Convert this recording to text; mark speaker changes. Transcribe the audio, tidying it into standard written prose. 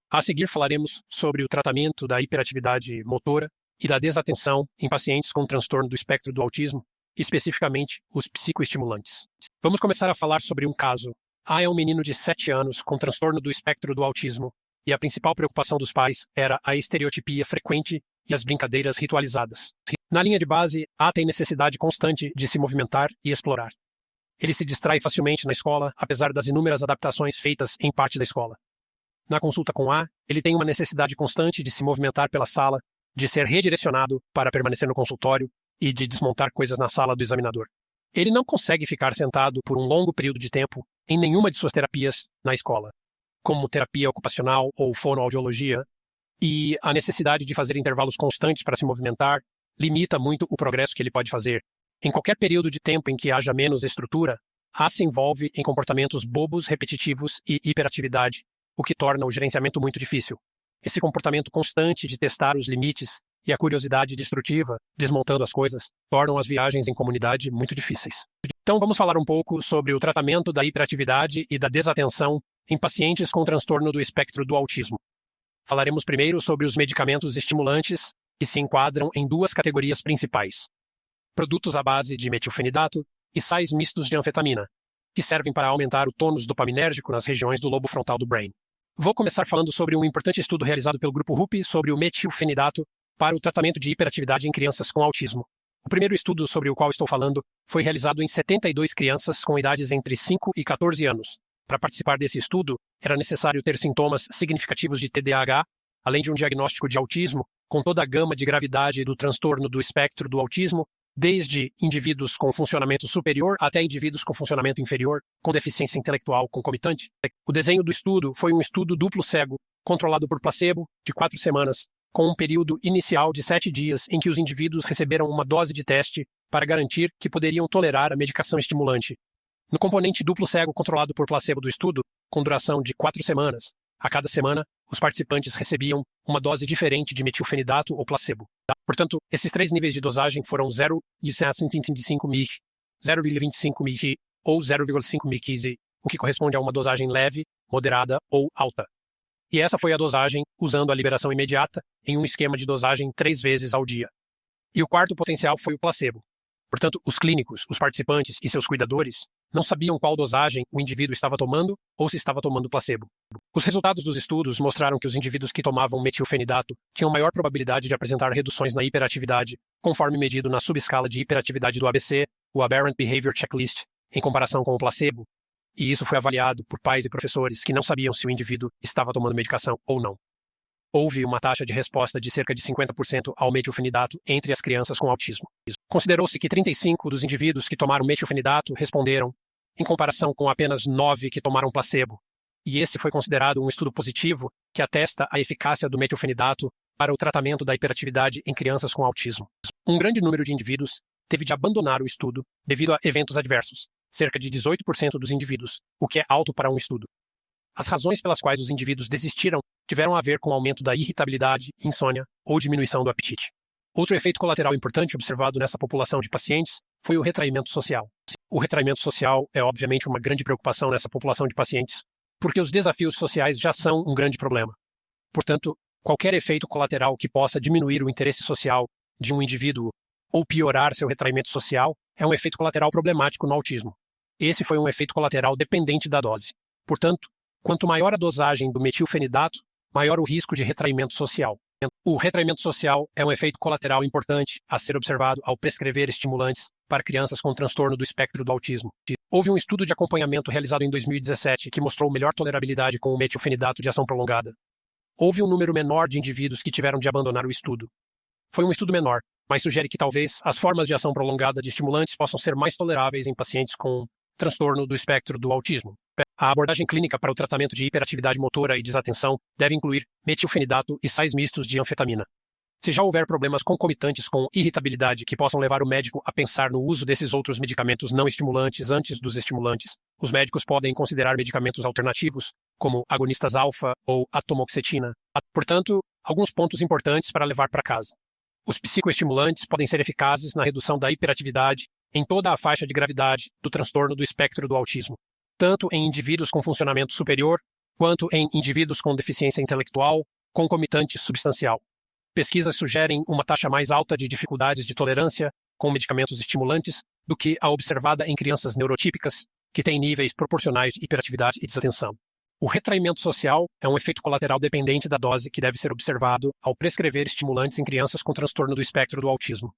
Speaker 1: A seguir falaremos sobre o tratamento da hiperatividade motora e da desatenção em pacientes com transtorno do espectro do autismo, especificamente os psicoestimulantes. Vamos começar a falar sobre um caso. A é um menino de 7 anos com transtorno do espectro do autismo, e a principal preocupação dos pais era a estereotipia frequente e as brincadeiras ritualizadas. Na linha de base, A tem necessidade constante de se movimentar e explorar. Ele se distrai facilmente na escola, apesar das inúmeras adaptações feitas em parte da escola. Na consulta com A, ele tem uma necessidade constante de se movimentar pela sala, de ser redirecionado para permanecer no consultório e de desmontar coisas na sala do examinador. Ele não consegue ficar sentado por um longo período de tempo em nenhuma de suas terapias na escola, como terapia ocupacional ou fonoaudiologia, e a necessidade de fazer intervalos constantes para se movimentar limita muito o progresso que ele pode fazer. Em qualquer período de tempo em que haja menos estrutura, A se envolve em comportamentos bobos, repetitivos e hiperatividade, o que torna o gerenciamento muito difícil. Esse comportamento constante de testar os limites e a curiosidade destrutiva, desmontando as coisas, tornam as viagens em comunidade muito difíceis. Então vamos falar um pouco sobre o tratamento da hiperatividade e da desatenção em pacientes com transtorno do espectro do autismo. Falaremos primeiro sobre os medicamentos estimulantes, que se enquadram em duas categorias principais: produtos à base de metilfenidato e sais mistos de anfetamina, que servem para aumentar o tônus dopaminérgico nas regiões do lobo frontal do brain. Vou começar falando sobre um importante estudo realizado pelo grupo RUP sobre o metilfenidato para o tratamento de hiperatividade em crianças com autismo. O primeiro estudo sobre o qual estou falando foi realizado em 72 crianças com idades entre 5 e 14 anos. Para participar desse estudo, era necessário ter sintomas significativos de TDAH, além de um diagnóstico de autismo, com toda a gama de gravidade do transtorno do espectro do autismo, desde indivíduos com funcionamento superior até indivíduos com funcionamento inferior, com deficiência intelectual concomitante. O desenho do estudo foi um estudo duplo cego, controlado por placebo, de 4 semanas, com um período inicial de 7 dias em que os indivíduos receberam uma dose de teste para garantir que poderiam tolerar a medicação estimulante. No componente duplo cego controlado por placebo do estudo, com duração de 4 semanas, a cada semana, os participantes recebiam uma dose diferente de metilfenidato ou placebo. Portanto, esses 3 níveis de dosagem foram 0,125 mg, 0,25 mg ou 0,5 mg, o que corresponde a uma dosagem leve, moderada ou alta. E essa foi a dosagem usando a liberação imediata em um esquema de dosagem 3 vezes ao dia. E o quarto potencial foi o placebo. Portanto, os clínicos, os participantes e seus cuidadores não sabiam qual dosagem o indivíduo estava tomando ou se estava tomando placebo. Os resultados dos estudos mostraram que os indivíduos que tomavam metilfenidato tinham maior probabilidade de apresentar reduções na hiperatividade, conforme medido na subescala de hiperatividade do ABC, o Aberrant Behavior Checklist, em comparação com o placebo, e isso foi avaliado por pais e professores que não sabiam se o indivíduo estava tomando medicação ou não. Houve uma taxa de resposta de cerca de 50% ao metilfenidato entre as crianças com autismo. Considerou-se que 35 dos indivíduos que tomaram metilfenidato responderam, em comparação com apenas 9 que tomaram placebo. E esse foi considerado um estudo positivo que atesta a eficácia do metilfenidato para o tratamento da hiperatividade em crianças com autismo. Um grande número de indivíduos teve de abandonar o estudo devido a eventos adversos, cerca de 18% dos indivíduos, o que é alto para um estudo. As razões pelas quais os indivíduos desistiram tiveram a ver com o aumento da irritabilidade, insônia ou diminuição do apetite. Outro efeito colateral importante observado nessa população de pacientes foi o retraimento social. O retraimento social é obviamente uma grande preocupação nessa população de pacientes, porque os desafios sociais já são um grande problema. Portanto, qualquer efeito colateral que possa diminuir o interesse social de um indivíduo ou piorar seu retraimento social é um efeito colateral problemático no autismo. Esse foi um efeito colateral dependente da dose. Portanto, quanto maior a dosagem do metilfenidato, maior o risco de retraimento social. O retraimento social é um efeito colateral importante a ser observado ao prescrever estimulantes para crianças com transtorno do espectro do autismo. Houve um estudo de acompanhamento realizado em 2017 que mostrou melhor tolerabilidade com o metilfenidato de ação prolongada. Houve um número menor de indivíduos que tiveram de abandonar o estudo. Foi um estudo menor, mas sugere que talvez as formas de ação prolongada de estimulantes possam ser mais toleráveis em pacientes com transtorno do espectro do autismo. A abordagem clínica para o tratamento de hiperatividade motora e desatenção deve incluir metilfenidato e sais mistos de anfetamina. Se já houver problemas concomitantes com irritabilidade que possam levar o médico a pensar no uso desses outros medicamentos não estimulantes antes dos estimulantes, os médicos podem considerar medicamentos alternativos, como agonistas alfa ou atomoxetina. Portanto, alguns pontos importantes para levar para casa. Os psicoestimulantes podem ser eficazes na redução da hiperatividade em toda a faixa de gravidade do transtorno do espectro do autismo, tanto em indivíduos com funcionamento superior quanto em indivíduos com deficiência intelectual concomitante substancial. Pesquisas sugerem uma taxa mais alta de dificuldades de tolerância com medicamentos estimulantes do que a observada em crianças neurotípicas, que têm níveis proporcionais de hiperatividade e desatenção. O retraimento social é um efeito colateral dependente da dose que deve ser observado ao prescrever estimulantes em crianças com transtorno do espectro do autismo.